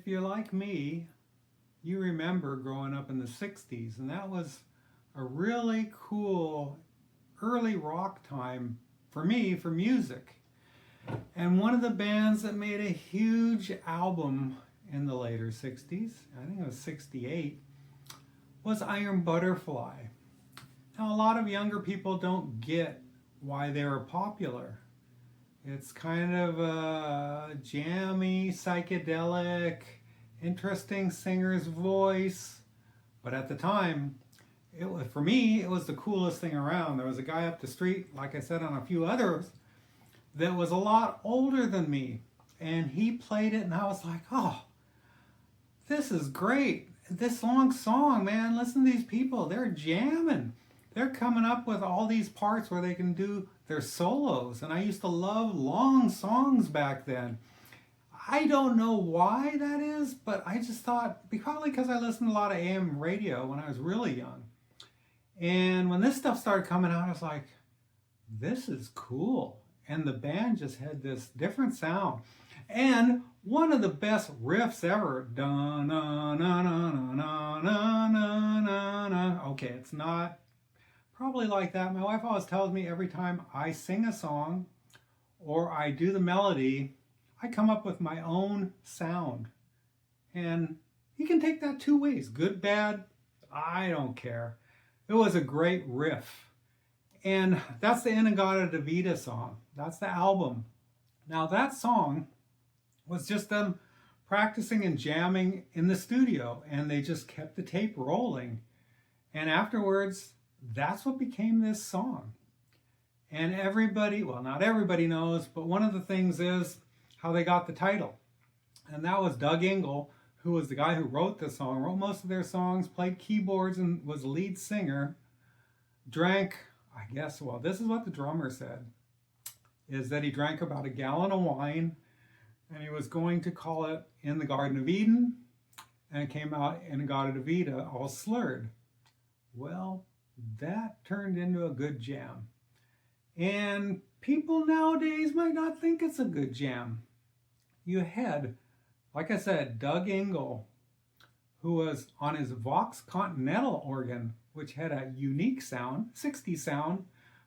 you're like me, you remember growing up in the 60s, and that was a really cool early rock time for me for music. And one of the bands that made a huge album in the later 60s, I think it was 68, was Iron Butterfly. Now, a lot of younger people don't get why they were popular. It's kind of a jammy, psychedelic, interesting singer's voice. But at the time, for me, it was the coolest thing around. There was a guy up the street, like I said on a few others, that was a lot older than me. And he played it and I was like, oh, this is great. This long song, man, listen to these people. They're jamming. They're coming up with all these parts where they can do their solos. And I used to love long songs back then. I don't know why that is, but I just thought, probably because I listened to a lot of AM radio when I was really young. And when this stuff started coming out, I was like, this is cool. And the band just had this different sound. And one of the best riffs ever. Okay, it's not probably like that. My wife always tells me every time I sing a song or I do the melody, I come up with my own sound. And you can take that two ways. Good, bad, I don't care. It was a great riff. And that's the Inagaddadavida song. That's the album. Now that song was just them practicing and jamming in the studio, and they just kept the tape rolling. And afterwards, that's what became this song. And everybody, well, not everybody knows, but one of the things is how they got the title. And that was Doug Ingle, who was the guy who wrote the song, wrote most of their songs, played keyboards and was lead singer, drank, I guess, well, this is what the drummer said, is that he drank about a gallon of wine, and he was going to call it In the Garden of Eden, and it came out Inagaddadavida, all slurred. Well, that turned into a good jam. And people nowadays might not think it's a good jam. You had, like I said, Doug Ingle, who was on his Vox Continental organ, which had a unique sound, 60s sound,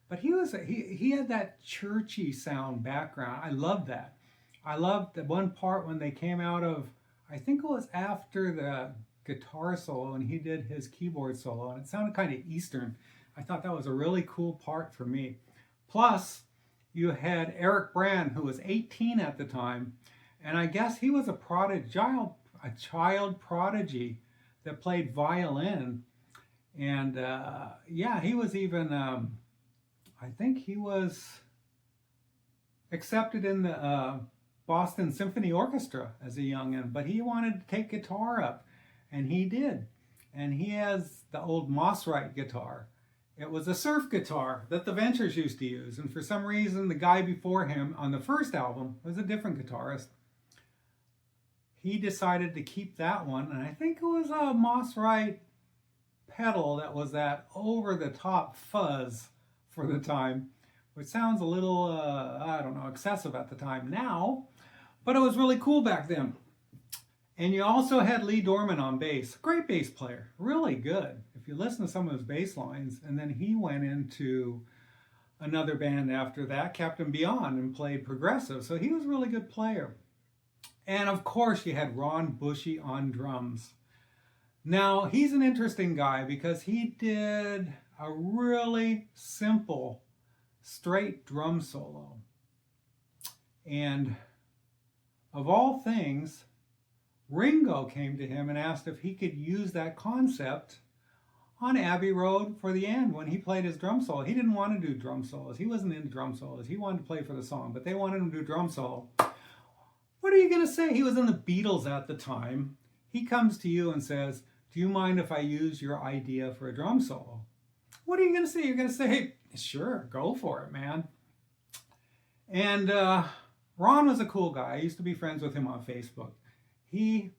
but he had that churchy sound background. I loved that. I loved the one part when they came out of, I think it was after the guitar solo and he did his keyboard solo, and it sounded kind of Eastern. I thought that was a really cool part for me. Plus, you had Eric Brand, who was 18 at the time, and I guess he was a child prodigy that played violin. And yeah, he was even, I think he was accepted in the Boston Symphony Orchestra as a youngin', but he wanted to take guitar up, and he did. And he has the old Mossrite guitar. It was a surf guitar that the Ventures used to use, and for some reason the guy before him on the first album was a different guitarist. He decided to keep that one, and I think it was a Mossrite pedal that was that over-the-top fuzz for the time, which sounds a little, I don't know, excessive at the time now, but it was really cool back then. And you also had Lee Dorman on bass, great bass player, really good. If you listen to some of his bass lines, and then he went into another band after that, Captain Beyond, and played progressive, so he was a really good player. And of course you had Ron Bushy on drums. Now, he's an interesting guy because he did a really simple, straight drum solo. And of all things, Ringo came to him and asked if he could use that concept on Abbey Road for the end when he played his drum solo. He didn't want to do drum solos. He wasn't into drum solos. He wanted to play for the song, but they wanted him to do drum solo. What are you going to say? He was in the Beatles at the time. He comes to you and says, do you mind if I use your idea for a drum solo? What are you going to say? You're going to say, hey, sure, go for it, man. And Ron was a cool guy. I used to be friends with him on Facebook. He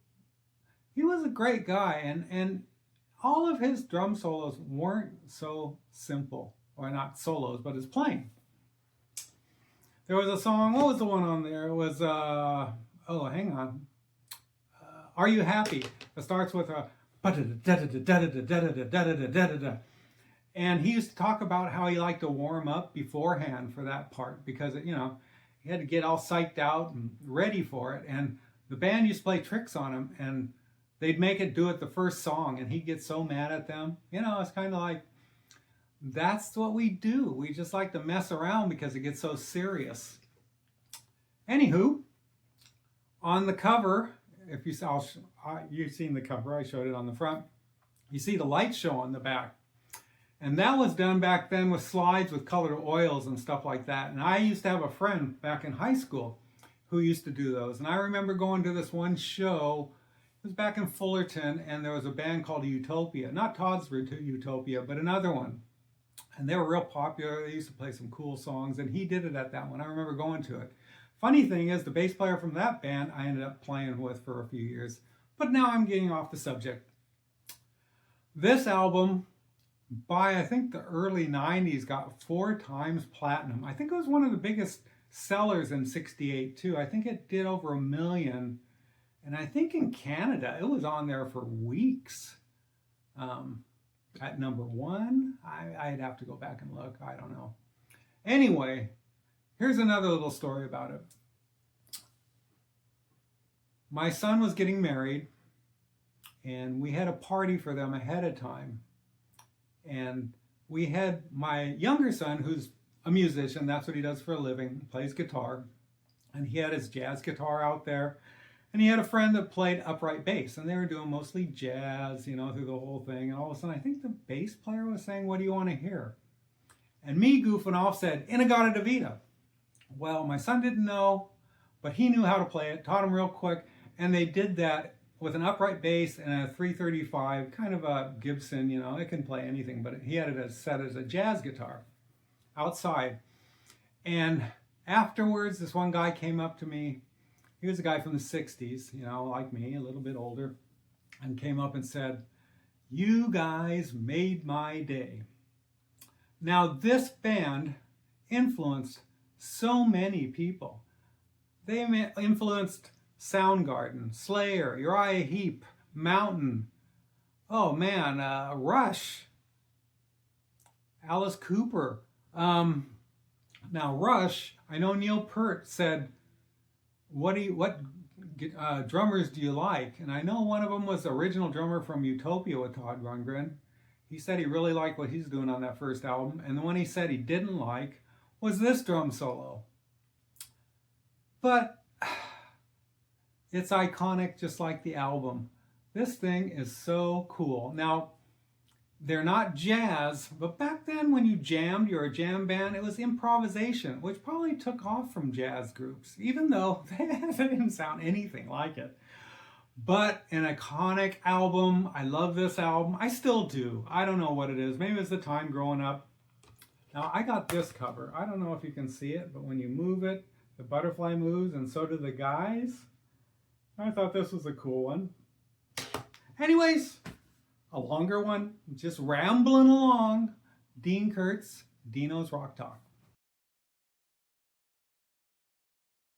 was a great guy, and all of his drum solos weren't so simple, or not solos, but his playing. There was a song, what was the one on there? It was, oh, hang on. Are You Happy? It starts with a and he used to talk about how he liked to warm up beforehand for that part because, you know, he had to get all psyched out and ready for it. And the band used to play tricks on him and they'd make it do it the first song and he'd get so mad at them. You know, it's kind of like, that's what we do. We just like to mess around because it gets so serious. Anywho, on the cover, if you saw, you've seen the cover, I showed it on the front. You see the light show on the back. And that was done back then with slides with colored oils and stuff like that. And I used to have a friend back in high school who used to do those. And I remember going to this one show, it was back in Fullerton, and there was a band called Utopia. Not Todd's Utopia, but another one. And they were real popular. They used to play some cool songs, and he did it at that one. I remember going to it. Funny thing is, the bass player from that band I ended up playing with for a few years. But now I'm getting off the subject. This album, by I think the early 90s, got 4 times platinum. I think it was one of the biggest sellers in '68 too. I think it did over 1 million. And I think in Canada, it was on there for weeks. At number 1, I'd have to go back and look. I don't know. Anyway, here's another little story about it. My son was getting married, and we had a party for them ahead of time. And we had my younger son, who's a musician, that's what he does for a living, plays guitar. And he had his jazz guitar out there. And he had a friend that played upright bass, and they were doing mostly jazz, you know, through the whole thing. And all of a sudden, I think the bass player was saying, "What do you want to hear?" And me goofing off said, "Inagaddadavida." Well, my son didn't know, but he knew how to play it, taught him real quick, and they did that with an upright bass and a 335, kind of a Gibson, you know, it can play anything, but he had it set as a jazz guitar outside. And afterwards, this one guy came up to me. He was a guy from the 60s, you know, like me, a little bit older, and came up and said, "You guys made my day." Now, this band influenced so many people. They influenced Soundgarden, Slayer, Uriah Heep, Mountain, oh man, Rush, Alice Cooper. Now Rush, I know Neil Peart said, what drummers do you like? And I know one of them was the original drummer from Utopia with Todd Rundgren. He said he really liked what he's doing on that first album. And the one he said he didn't like was this drum solo. But it's iconic just like the album. This thing is so cool. Now, they're not jazz, but back then when you jammed, you're a jam band, it was improvisation, which probably took off from jazz groups, even though they didn't sound anything like it. But an iconic album. I love this album. I still do. I don't know what it is. Maybe it's the time growing up. Now, I got this cover. I don't know if you can see it, but when you move it, the butterfly moves, and so do the guys. I thought this was a cool one. Anyways, a longer one, just rambling along. Dean Kurtz, Dino's Rock Talk.